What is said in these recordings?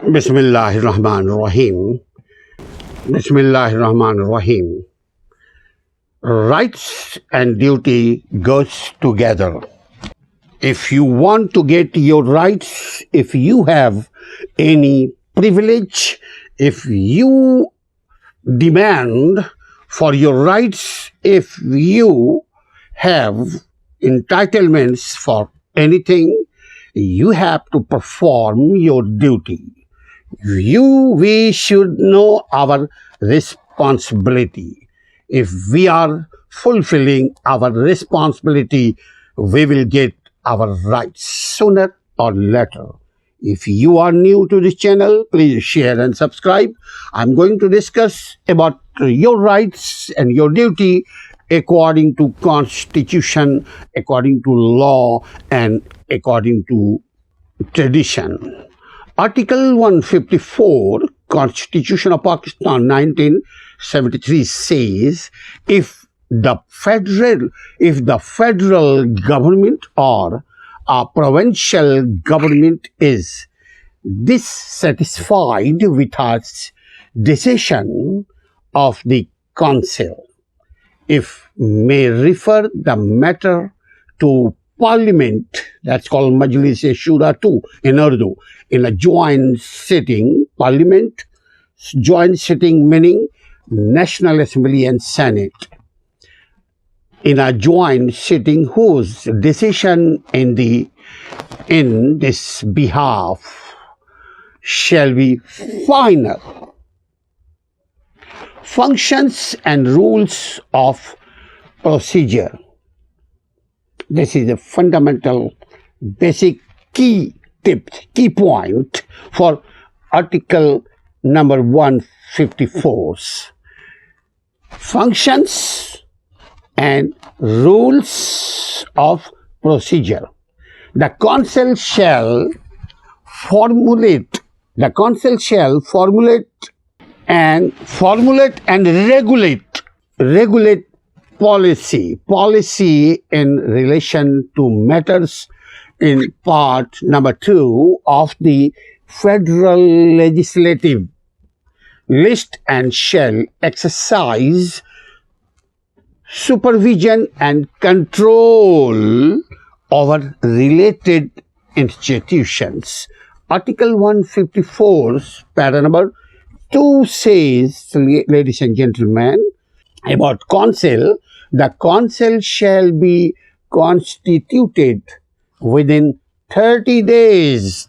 Bismillahirrahmanirrahim. Bismillahirrahmanirrahim. Rights and duty goes together. If you want to get your rights, if you have any privilege, if you demand for your rights, if you have entitlements for anything, you have to perform your duty. We should know our responsibility. If we are fulfilling our responsibility, we will get our rights sooner or later. If you are new to this channel, please share and subscribe. I'm going to discuss about your rights and your duty according to constitution, according to law, and according to tradition. Article 154, Constitution of Pakistan 1973 says, if the federal government or a provincial government is dissatisfied with its decision of the council, if may refer the matter to Parliament, that's called Majlis-e-Shoora 2 in Urdu, in a joint sitting, Parliament, joint sitting meaning National Assembly and Senate, in a joint sitting whose decision in this behalf shall be final. Functions and rules of procedure. This is a fundamental, basic key point for Article number 154. Functions and rules of procedure. The council shall formulate and regulate policy in relation to matters in part number 2 of the federal legislative list and shall exercise supervision and control over related institutions. Article 154, para number 2 says, ladies and gentlemen, about council, the council shall be constituted within 30 days,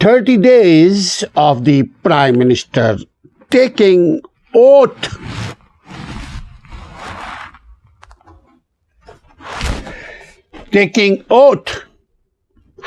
30 days of the Prime Minister taking oath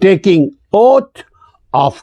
taking oath of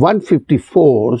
154,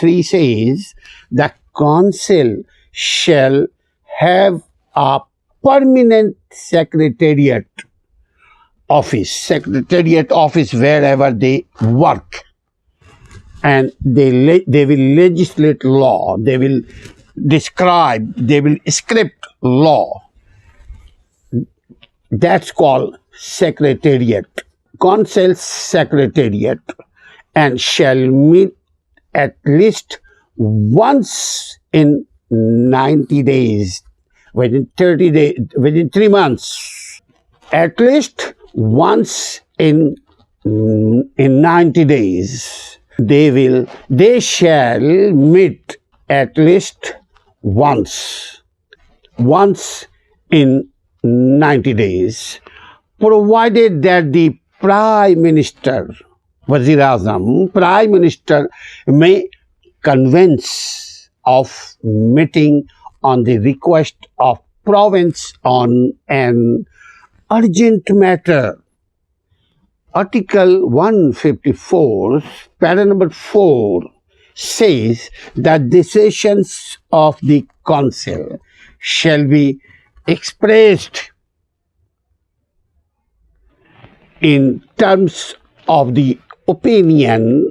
3 says the council shall have a permanent secretariat office wherever they work, and they will legislate law, they will describe, they will script law. That's called secretariat, council secretariat, and shall meet at least once in 90 days, within 30 days, within 3 months, at least once in 90 days. They shall meet at least once in 90 days, provided that the Prime Minister, Wazir Azam, Prime Minister may convince of meeting on the request of province on an urgent matter. Article 154, para number 4 says that decisions of the council shall be expressed in terms of the opinion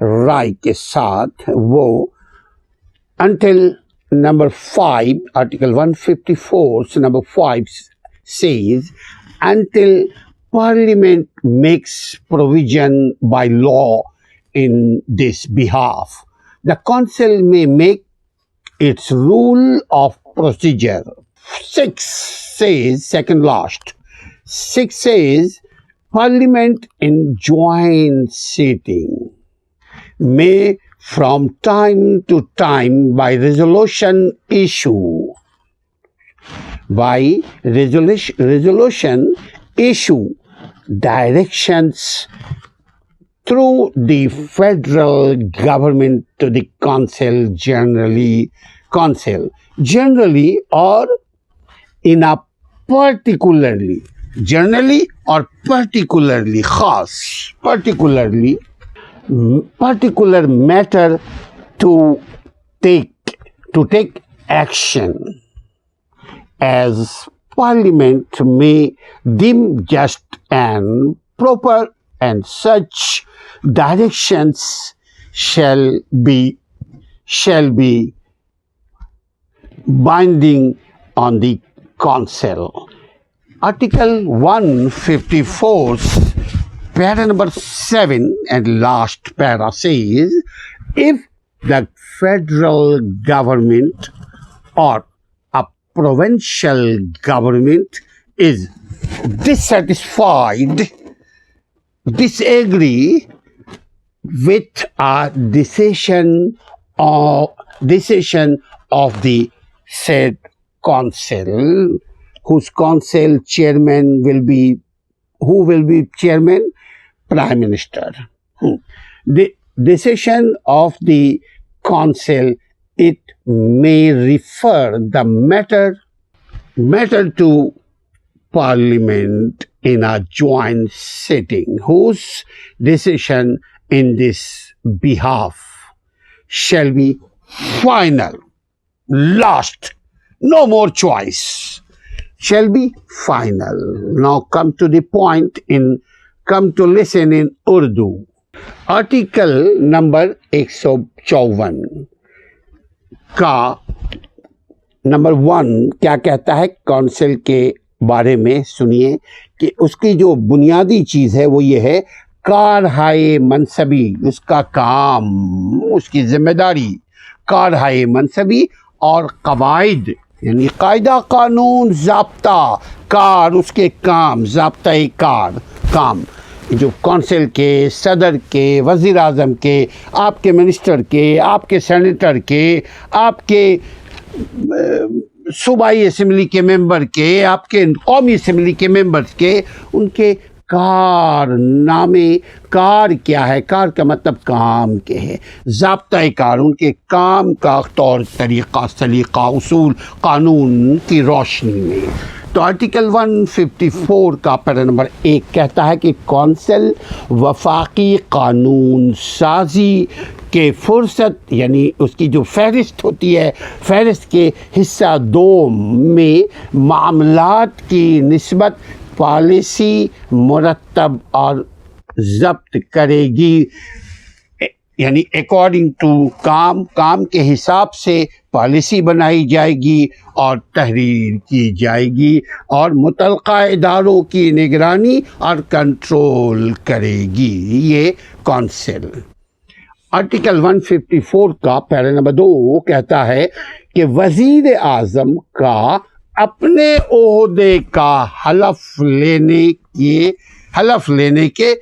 رائے کے ساتھ وہ until number 5, article 154 number 5 says, until Parliament makes provision by law in this behalf, the Council may make its rule of procedure. 6 says, second last, 6 says, Parliament in joint sitting may from time to time by resolution issue directions through the federal government to the generally or in a particularly خاص particular matter to take action as Parliament may deem just and proper, and such directions shall be binding on the Council. Article 154, para number 7 and last para says, if the federal government or a provincial government is disagree with a decision of the said Council, whose Council chairman will be, who will be chairman? Prime Minister. The decision of the Council, it may refer the matter to Parliament in a joint sitting, whose decision in this behalf shall be final, last, no more choice, shall be final. Now come to the point come to listen in Urdu. Article number 154 کا number 1 کیا کہتا ہے council کے بارے میں؟ سنیے کہ اس کی جو بنیادی چیز ہے وہ یہ ہے، کارہائے منصبی، اس کا کام، اس کی ذمہ داری، کارہائے منصبی اور قواعد یعنی قاعدہ، قانون، ضابطہ کار، اس کے کام، ضابطۂ کار، کام جو کونسل کے، صدر کے، وزیر اعظم کے، آپ کے منسٹر کے، آپ کے سینیٹر کے، آپ کے صوبائی اسمبلی کے ممبر کے، آپ کے قومی اسمبلی کے ممبرز کے، ان کے کارنامے، کار کیا ہے؟ کار کا مطلب کام کے ہے، ضابطۂ کار، ان کے کام کا طور طریقہ، سلیقہ، اصول، قانون کی روشنی میں۔ تو آرٹیکل 154 کا پیرا نمبر 1 کہتا ہے کہ کونسل وفاقی قانون سازی کے فرصت یعنی اس کی جو فہرست ہوتی ہے، فہرست کے حصہ 2 میں معاملات کی نسبت پالیسی مرتب اور ضبط کرے گی، یعنی اکارڈنگ ٹو کام کے حساب سے پالیسی بنائی جائے گی اور تحریر کی جائے گی اور متعلقہ اداروں کی نگرانی اور کنٹرول کرے گی یہ کونسل۔ آرٹیکل 154 کا پیرا نمبر 2 کہتا ہے کہ وزیر اعظم کا اپنے عہدے کا حلف لینے کے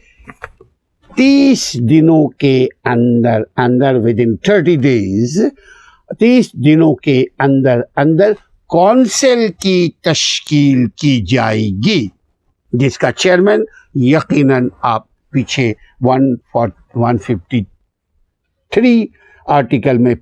30 دنوں کے اندر ودن 30 days 30 دنوں کے اندر کونسل کی تشکیل کی جائے گی، جس کا چیئرمین یقیناً آپ پیچھے 153 آرٹیکل میں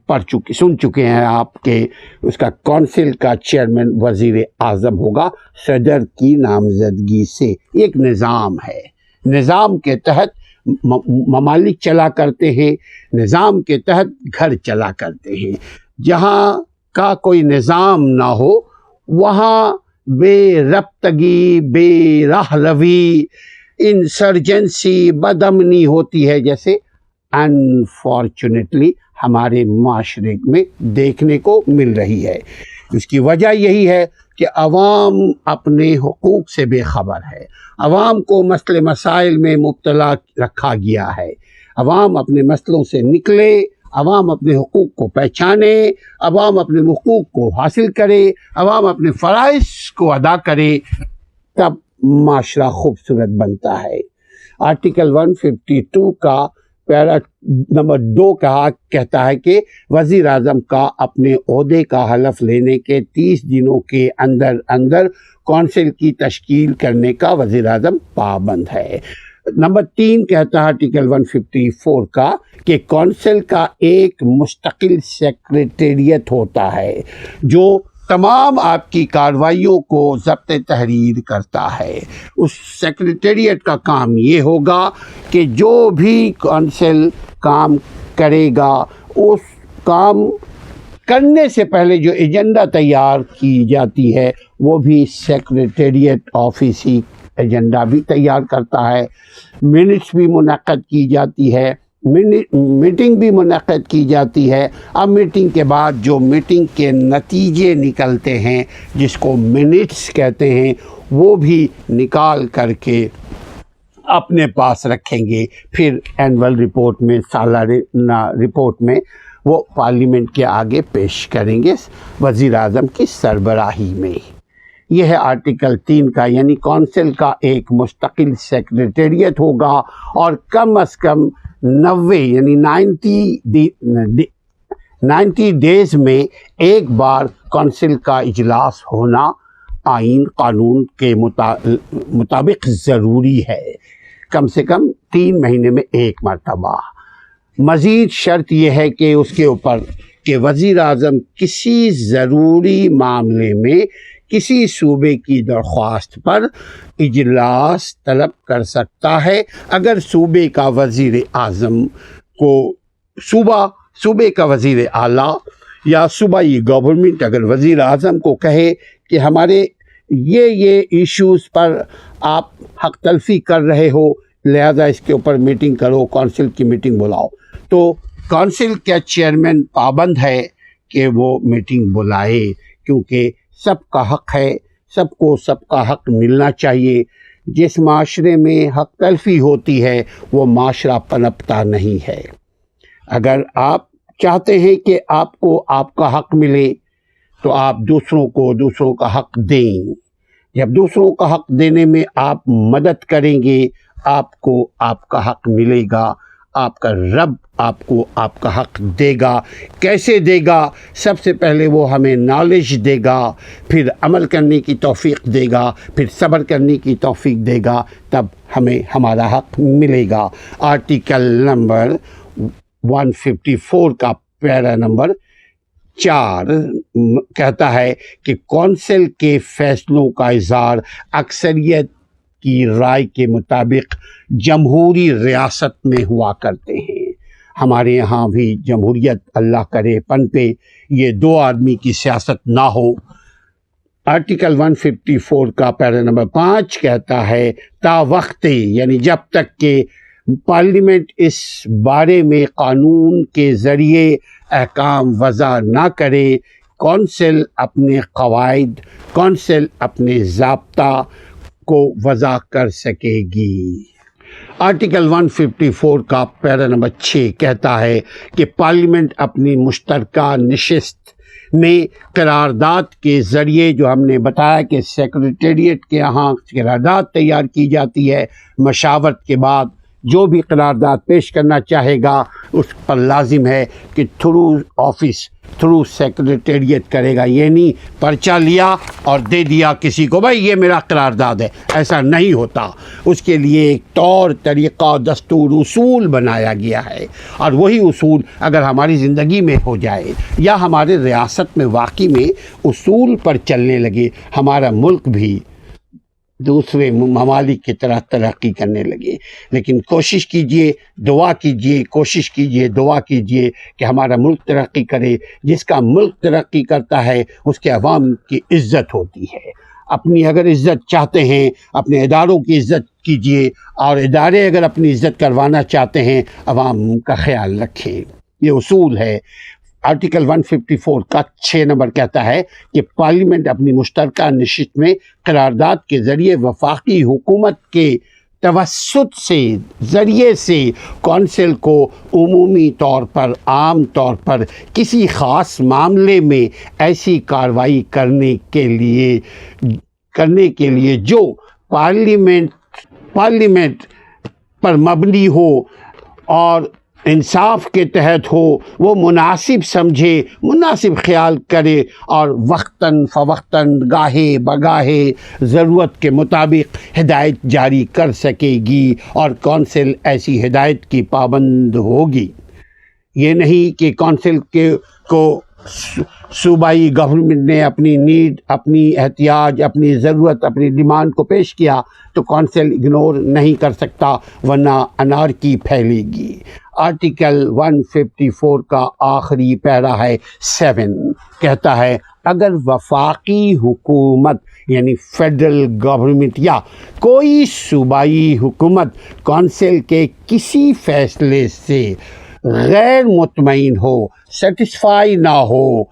سن چکے ہیں آپ کہ اس کا کونسل کا چیئرمین وزیر اعظم ہوگا صدر کی نامزدگی سے۔ ایک نظام ہے، نظام کے تحت ممالک چلا کرتے ہیں، نظام کے تحت گھر چلا کرتے ہیں۔ جہاں کا کوئی نظام نہ ہو وہاں بے ربطگی، بے راہ روی، انسرجنسی، بدامنی ہوتی ہے، جیسے انفارچونیٹلی ہمارے معاشرے میں دیکھنے کو مل رہی ہے۔ اس کی وجہ یہی ہے کہ عوام اپنے حقوق سے بے خبر ہے، عوام کو مسئلے مسائل میں مبتلا رکھا گیا ہے۔ عوام اپنے مسئلوں سے نکلے، عوام اپنے حقوق کو پہچانے، عوام اپنے حقوق کو حاصل کرے، عوام اپنے فرائض کو ادا کرے، تب معاشرہ خوبصورت بنتا ہے۔ آرٹیکل 152 کا پیرا نمبر 2 کہتا ہے کہ وزیر اعظم کا اپنے عہدے کا حلف لینے کے 30 دنوں کے اندر اندر کونسل کی تشکیل کرنے کا وزیر اعظم پابند ہے۔ نمبر 3 کہتا ہے آرٹیکل 154 کا کہ کونسل کا ایک مستقل سیکریٹریٹ ہوتا ہے جو تمام آپ کی کارروائیوں کو ضبط تحریر کرتا ہے۔ اس سیکریٹریٹ کا کام یہ ہوگا کہ جو بھی کونسل کام کرے گا، اس کام کرنے سے پہلے جو ایجنڈا تیار کی جاتی ہے وہ بھی سیکریٹریٹ آفس ہی ایجنڈا بھی تیار کرتا ہے، منٹس بھی منعقد کی جاتی ہے، میٹنگ بھی منعقد کی جاتی ہے۔ اب میٹنگ کے بعد جو میٹنگ کے نتیجے نکلتے ہیں جس کو منٹس کہتے ہیں، وہ بھی نکال کر کے اپنے پاس رکھیں گے، پھر اینول رپورٹ میں، سالانہ رپورٹ میں وہ پارلیمنٹ کے آگے پیش کریں گے وزیر اعظم کی سربراہی میں۔ یہ ہے آرٹیکل 3 کا، یعنی کونسل کا ایک مستقل سیکریٹریٹ ہوگا اور کم از کم 90 یعنی 90 ڈیز میں ایک بار کونسل کا اجلاس ہونا آئین قانون کے مطابق ضروری ہے، کم سے کم 3 مہینے میں ایک مرتبہ۔ مزید شرط یہ ہے کہ اس کے اوپر کہ وزیر اعظم کسی ضروری معاملے میں کسی صوبے کی درخواست پر اجلاس طلب کر سکتا ہے۔ اگر صوبے کا وزیر اعظم کو صوبے کا وزیر اعلیٰ یا صوبائی گورنمنٹ اگر وزیر اعظم کو کہے کہ ہمارے یہ ایشوز پر آپ حق تلفی کر رہے ہو، لہذا اس کے اوپر میٹنگ کرو، کونسل کی میٹنگ بلاؤ، تو کونسل کا چیئرمین پابند ہے کہ وہ میٹنگ بلائے، کیونکہ سب کا حق ہے، سب کو سب کا حق ملنا چاہیے۔ جس معاشرے میں حق تلفی ہوتی ہے وہ معاشرہ پنپتا نہیں ہے۔ اگر آپ چاہتے ہیں کہ آپ کو آپ کا حق ملے تو آپ دوسروں کو دوسروں کا حق دیں۔ جب دوسروں کا حق دینے میں آپ مدد کریں گے، آپ کو آپ کا حق ملے گا، آپ کا رب آپ کو آپ کا حق دے گا۔ کیسے دے گا؟ سب سے پہلے وہ ہمیں نالج دے گا، پھر عمل کرنے کی توفیق دے گا، پھر صبر کرنے کی توفیق دے گا، تب ہمیں ہمارا حق ملے گا۔ آرٹیکل نمبر 154 کا پیرا نمبر 4 کہتا ہے کہ کونسل کے فیصلوں کا اظہار اکثریت کی رائے کے مطابق جمہوری ریاست میں ہوا کرتے ہیں۔ ہمارے یہاں بھی جمہوریت اللہ کرے پنپے، یہ 2 آدمی کی سیاست نہ ہو۔ آرٹیکل 154 کا پیرا نمبر 5 کہتا ہے تا وقت یعنی جب تک کہ پارلیمنٹ اس بارے میں قانون کے ذریعے احکام وضع نہ کرے، کونسل اپنے قواعد، کونسل اپنے ضابطہ کو وضع کر سکے گی۔ آرٹیکل 154 کا پیرا نمبر 6 کہتا ہے کہ پارلیمنٹ اپنی مشترکہ نشست میں قرارداد کے ذریعے، جو ہم نے بتایا کہ سیکریٹریٹ کے یہاں قرارداد تیار کی جاتی ہے، مشاورت کے بعد جو بھی قرارداد پیش کرنا چاہے گا اس پر لازم ہے کہ تھرو سیکریٹریٹ کرے گا، یہ نہیں پرچہ لیا اور دے دیا کسی کو، بھائی یہ میرا قرارداد ہے، ایسا نہیں ہوتا۔ اس کے لیے ایک طور طریقہ، دستور، اصول بنایا گیا ہے، اور وہی اصول اگر ہماری زندگی میں ہو جائے یا ہمارے ریاست میں واقعی میں اصول پر چلنے لگے، ہمارا ملک بھی دوسرے ممالک کی طرح ترقی کرنے لگے۔ لیکن کوشش کیجئے، دعا کیجئے، کوشش کیجئے، دعا کیجئے کہ ہمارا ملک ترقی کرے۔ جس کا ملک ترقی کرتا ہے اس کے عوام کی عزت ہوتی ہے۔ اپنی اگر عزت چاہتے ہیں، اپنے اداروں کی عزت کیجیے، اور ادارے اگر اپنی عزت کروانا چاہتے ہیں عوام کا خیال رکھیں۔ یہ اصول ہے۔ آرٹیکل 154 کا 6 نمبر کہتا ہے کہ پارلیمنٹ اپنی مشترکہ نشست میں قرارداد کے ذریعے وفاقی حکومت کے توسط سے ذریعے سے کونسل کو عمومی طور پر، عام طور پر کسی خاص معاملے میں ایسی کارروائی کرنے کے لیے جو پارلیمنٹ پر مبنی ہو اور انصاف کے تحت ہو، وہ مناسب سمجھے، مناسب خیال کرے اور وقتاً فوقتاً، گاہے بگاہے ضرورت کے مطابق ہدایت جاری کر سکے گی، اور کونسل ایسی ہدایت کی پابند ہوگی۔ یہ نہیں کہ کونسل کو صوبائی گورنمنٹ نے اپنی نیڈ، اپنی احتیاج، اپنی ضرورت، اپنی ڈیمانڈ کو پیش کیا تو کونسل اگنور نہیں کر سکتا، ورنہ انارکی پھیلے گی۔ آرٹیکل 154 کا آخری پیرا ہے 7، کہتا ہے اگر وفاقی حکومت یعنی فیڈرل گورنمنٹ یا کوئی صوبائی حکومت کونسل کے کسی فیصلے سے غیر مطمئن ہو، سیٹسفائی نہ ہو،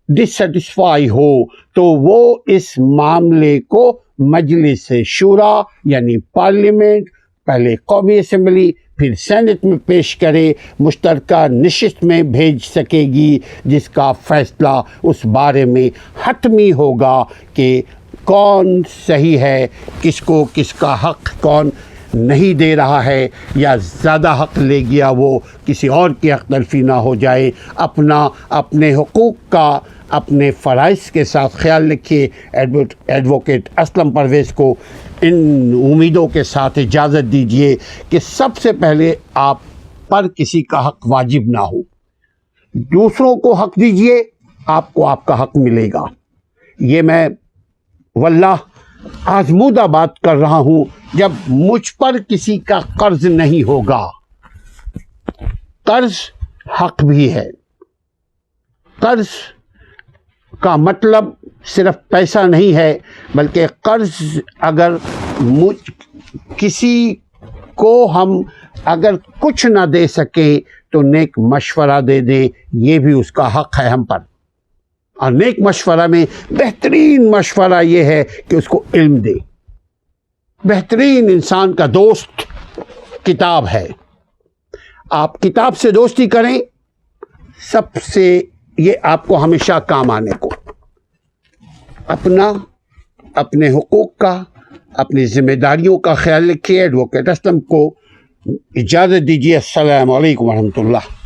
ڈسسیٹسفائی ہو، تو وہ اس معاملے کو مجلس شورا یعنی پارلیمنٹ، پہلے قومی اسمبلی پھر سینٹ میں پیش کرے، مشترکہ نشست میں بھیج سکے گی، جس کا فیصلہ اس بارے میں حتمی ہوگا کہ کون صحیح ہے، کس کو کس کا حق کون نہیں دے رہا ہے، یا زیادہ حق لے گیا وہ کسی اور کی حق تلفی نہ ہو جائے۔ اپنے حقوق کا اپنے فرائض کے ساتھ خیال رکھیے۔ ایڈوکیٹ اسلم پرویز کو ان امیدوں کے ساتھ اجازت دیجیے کہ سب سے پہلے آپ پر کسی کا حق واجب نہ ہو، دوسروں کو حق دیجیے، آپ کو آپ کا حق ملے گا۔ یہ میں واللہ آزمودہ بات کر رہا ہوں۔ جب مجھ پر کسی کا قرض نہیں ہوگا، قرض حق بھی ہے، قرض کا مطلب صرف پیسہ نہیں ہے، بلکہ قرض اگر کسی کو ہم اگر کچھ نہ دے سکیں تو نیک مشورہ دے دیں، یہ بھی اس کا حق ہے ہم پر۔ اور نیک مشورہ میں بہترین مشورہ یہ ہے کہ اس کو علم دے۔ بہترین انسان کا دوست کتاب ہے۔ آپ کتاب سے دوستی کریں، سب سے یہ آپ کو ہمیشہ کام آنے کو۔ اپنے حقوق کا، اپنی ذمہ داریوں کا خیال رکھیے۔ ایڈوکیٹ اسلم کو اجازت دیجیے۔ السلام علیکم ورحمۃ اللہ۔